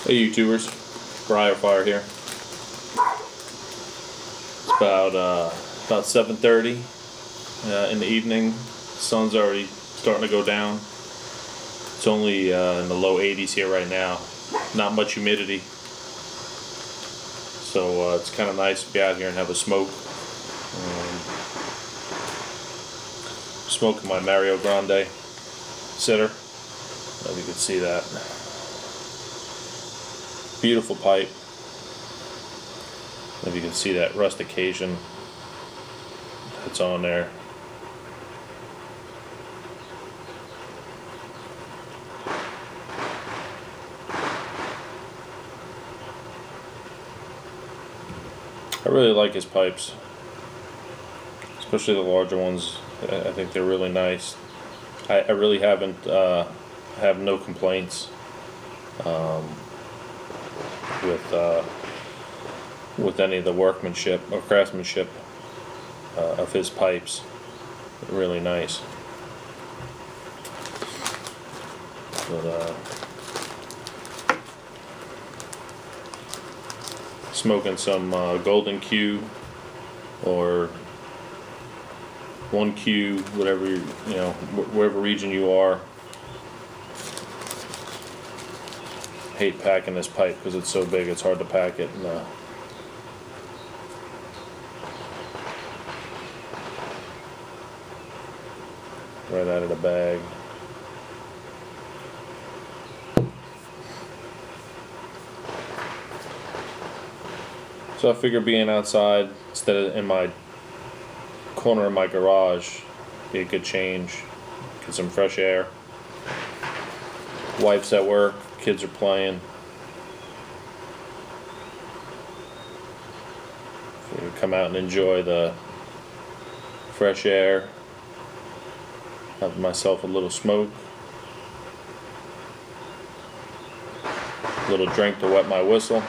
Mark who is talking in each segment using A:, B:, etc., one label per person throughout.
A: Hey YouTubers, Briarfire here. It's about 7:30 in the evening. The sun's already starting to go down. It's only in the low 80s here right now. Not much humidity, so it's kind of nice to be out here and have a smoke. Smoking my Mario Grande sitter. If you can see that. Beautiful pipe. If you can see that rustication that's on there. I really like his pipes, especially the larger ones. I think they're really nice. I really haven't have no complaints with any of the workmanship or craftsmanship of his pipes. They're really nice. But smoking some Golden Q or 1Q, whatever wherever region you are. Hate packing this pipe because it's so big. It's hard to pack it. Right out of the bag. So I figure being outside instead of in my corner of my garage be a good change. Get some fresh air. Wife's at work, kids are playing. So you come out and enjoy the fresh air. Have myself a little smoke. A little drink to wet my whistle.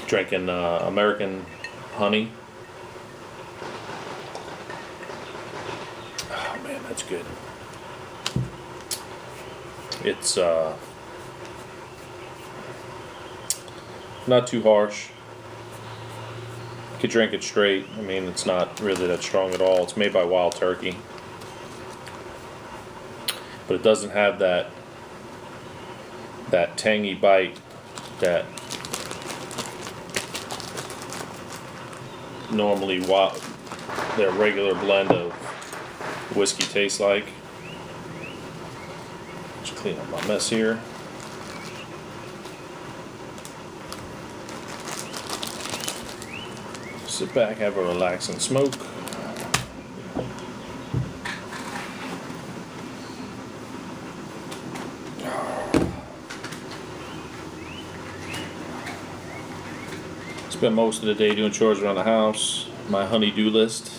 A: Drinking American honey. Oh man, that's good. It's not too harsh. You could drink it straight. I mean, it's not really that strong at all. It's made by Wild Turkey, but it doesn't have that tangy bite that normally their regular blend of whiskey tastes like. Just clean up my mess here. Sit back, have a relaxing smoke. Spent most of the day doing chores around the house. My honey-do list.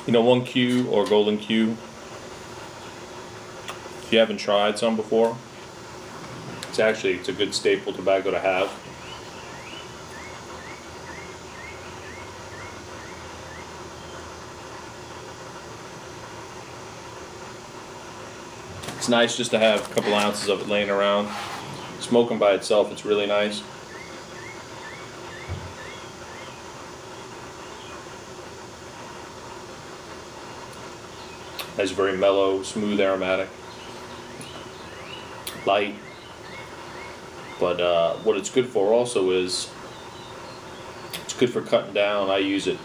A: You know, 1Q or Golden Q, if you haven't tried some before, it's a good staple tobacco to have. It's nice just to have a couple ounces of it laying around. Smoking by itself, it's really nice. It's very mellow, smooth, aromatic, light. But what it's good for also is it's good for cutting down. I use it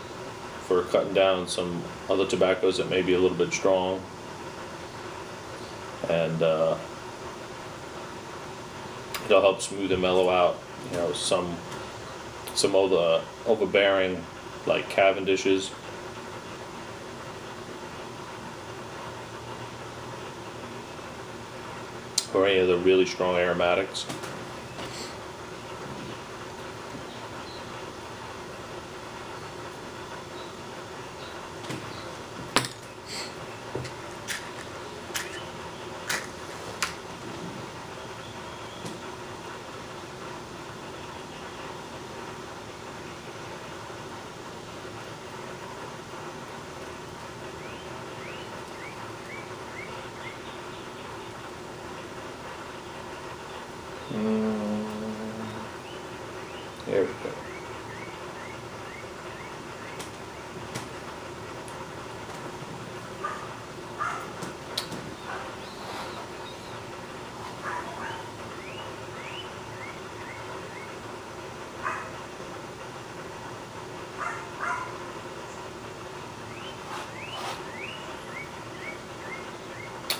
A: for cutting down some other tobaccos that may be a little bit strong, and it'll help smooth and mellow out, you know, some of the overbearing, like Cavendishes. Or any of the really strong aromatics. There we go.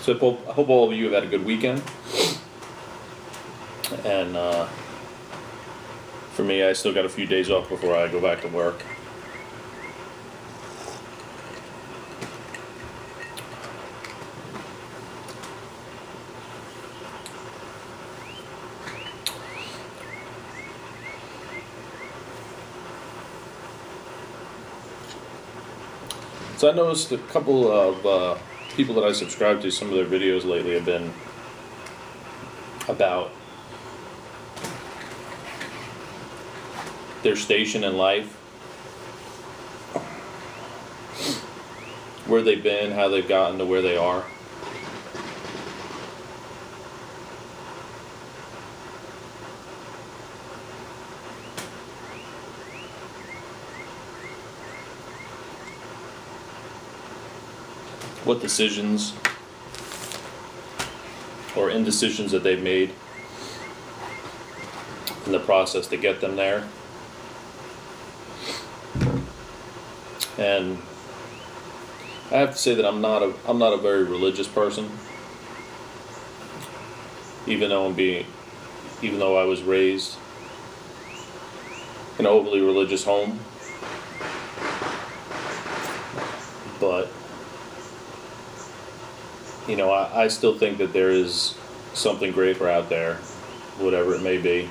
A: So I hope all of you have had a good weekend. And for me, I still got a few days off before I go back to work. So I noticed a couple of people that I subscribe to, some of their videos lately have been about their station in life, where they've been, how they've gotten to where they are. What decisions or indecisions that they've made in the process to get them there. And I have to say that I'm not a very religious person, even though I was raised in an overly religious home. But you know, I still think that there is something greater out there, whatever it may be.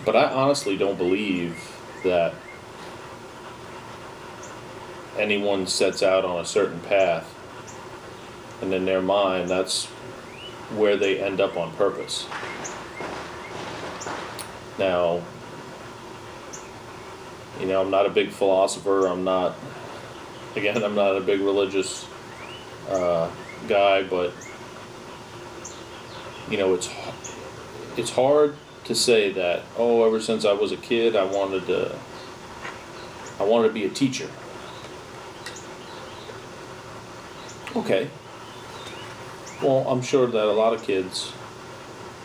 A: But I honestly don't believe that anyone sets out on a certain path, and in their mind, that's where they end up on purpose. Now, you know, I'm not a big philosopher. I'm not a big religious guy, but you know, it's hard to say that, oh, ever since I was a kid, I wanted to be a teacher. Okay. Well, I'm sure that a lot of kids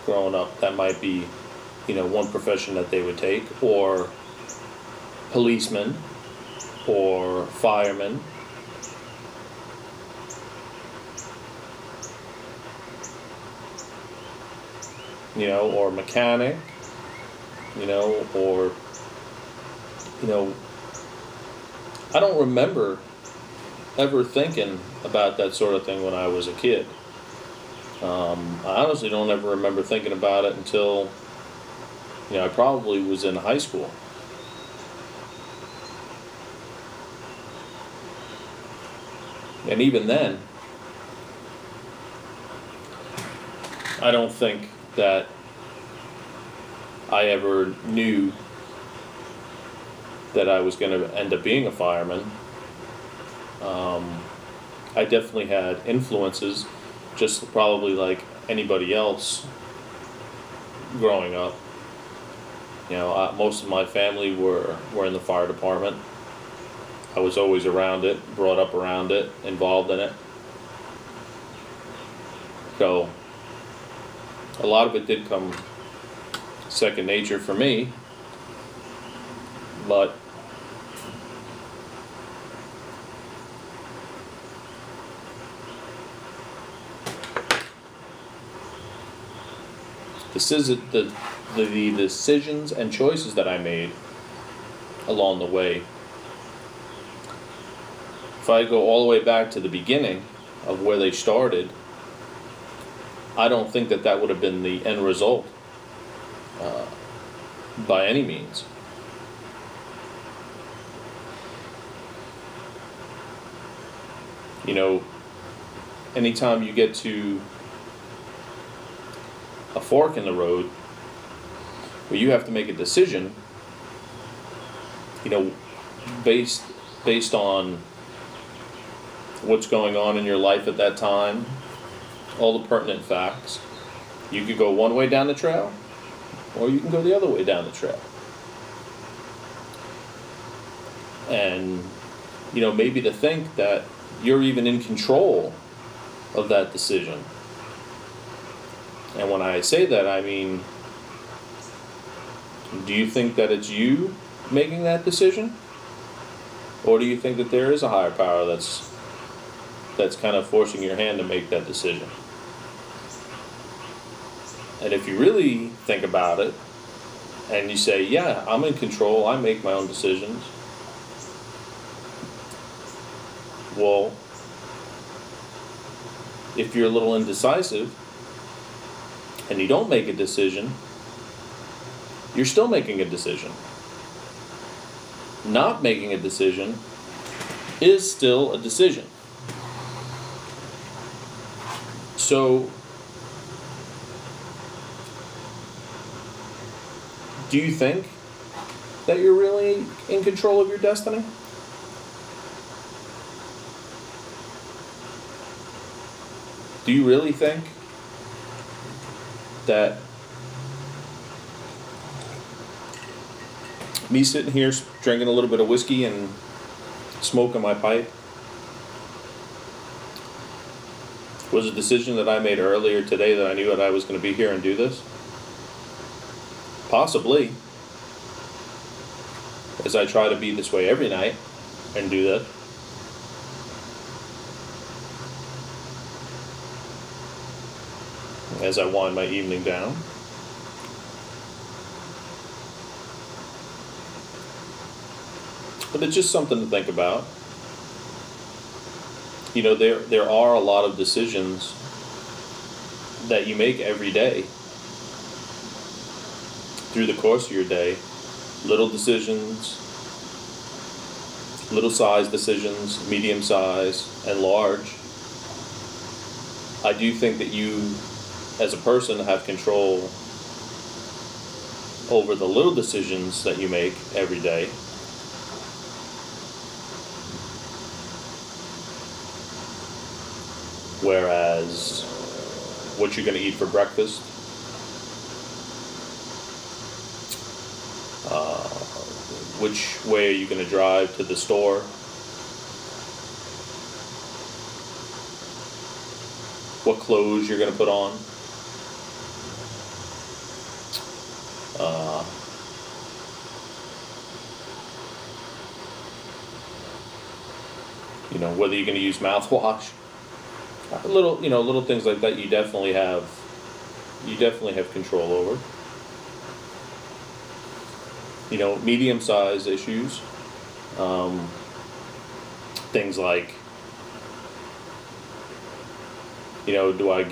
A: growing up, that might be, you know, one profession that they would take, or policeman, or fireman. You know, or mechanic, you know, or, you know, I don't remember ever thinking about that sort of thing when I was a kid. I honestly don't ever remember thinking about it until, you know, I probably was in high school. And even then, I don't think that I ever knew that I was going to end up being a fireman. I definitely had influences, just probably like anybody else growing up. You know, most of my family were in the fire department. I was always around it, brought up around it, involved in it. So a lot of it did come second nature for me, but the decisions and choices that I made along the way, if I go all the way back to the beginning of where they started, I don't think that that would have been the end result by any means. You know, anytime you get to a fork in the road where you have to make a decision, you know, based on what's going on in your life at that time, all the pertinent facts, you could go one way down the trail, or you can go the other way down the trail. And, you know, maybe to think that you're even in control of that decision. And when I say that, I mean, do you think that it's you making that decision? Or do you think that there is a higher power that's kind of forcing your hand to make that decision? And if you really think about it, and you say, yeah, I'm in control, I make my own decisions, well, if you're a little indecisive, and you don't make a decision, you're still making a decision. Not making a decision is still a decision. So, do you think that you're really in control of your destiny? Do you really think that me sitting here drinking a little bit of whiskey and smoking my pipe was a decision that I made earlier today, that I knew that I was going to be here and do this? Possibly, as I try to be this way every night and do that. As I wind my evening down. But it's just something to think about. You know, there are a lot of decisions that you make every day through the course of your day. Little decisions, little size decisions, medium size, and large. I do think that you, as a person, have control over the little decisions that you make every day. Whereas, what you're going to eat for breakfast, which way are you going to drive to the store, what clothes you're going to put on, you know, whether you're going to use mouthwash. Little things like that. You definitely have control over. You know, medium-sized issues, things like, you know, do I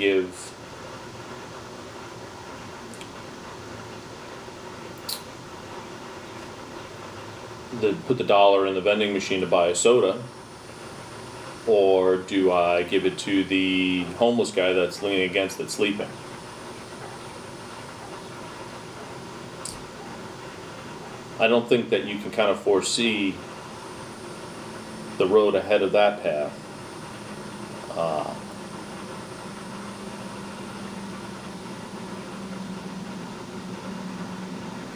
A: put the dollar in the vending machine to buy a soda? Or do I give it to the homeless guy that's leaning against it, sleeping? I don't think that you can kind of foresee the road ahead of that path.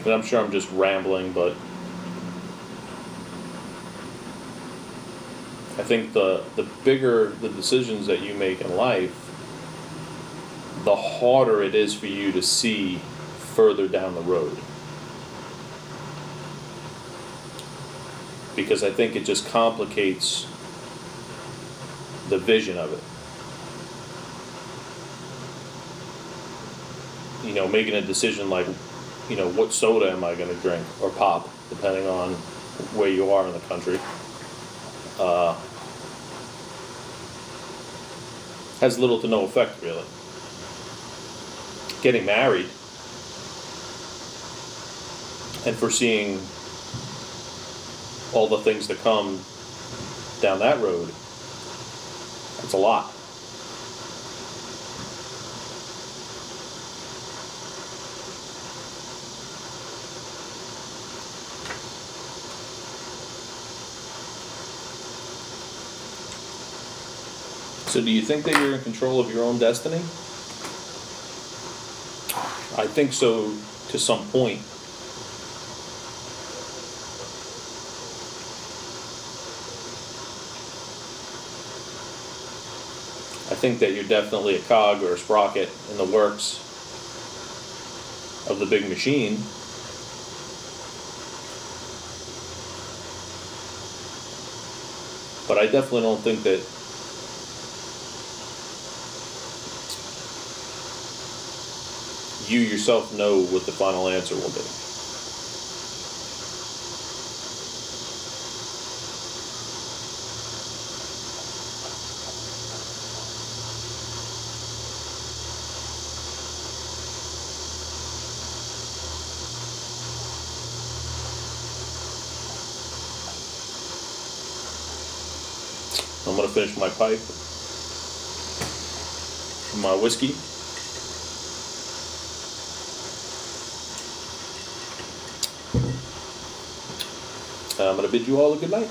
A: And I'm sure I'm just rambling, but I think the bigger the decisions that you make in life, the harder it is for you to see further down the road. Because I think it just complicates the vision of it. You know, making a decision like, you know, what soda am I going to drink, or pop, depending on where you are in the country, has little to no effect, really. Getting married and foreseeing all the things that come down that road, that's a lot. So do you think that you're in control of your own destiny? I think so, to some point. I think that you're definitely a cog or a sprocket in the works of the big machine. But I definitely don't think that you yourself know what the final answer will be. I'm going to finish my pipe, my whiskey. I'm going to bid you all a good night.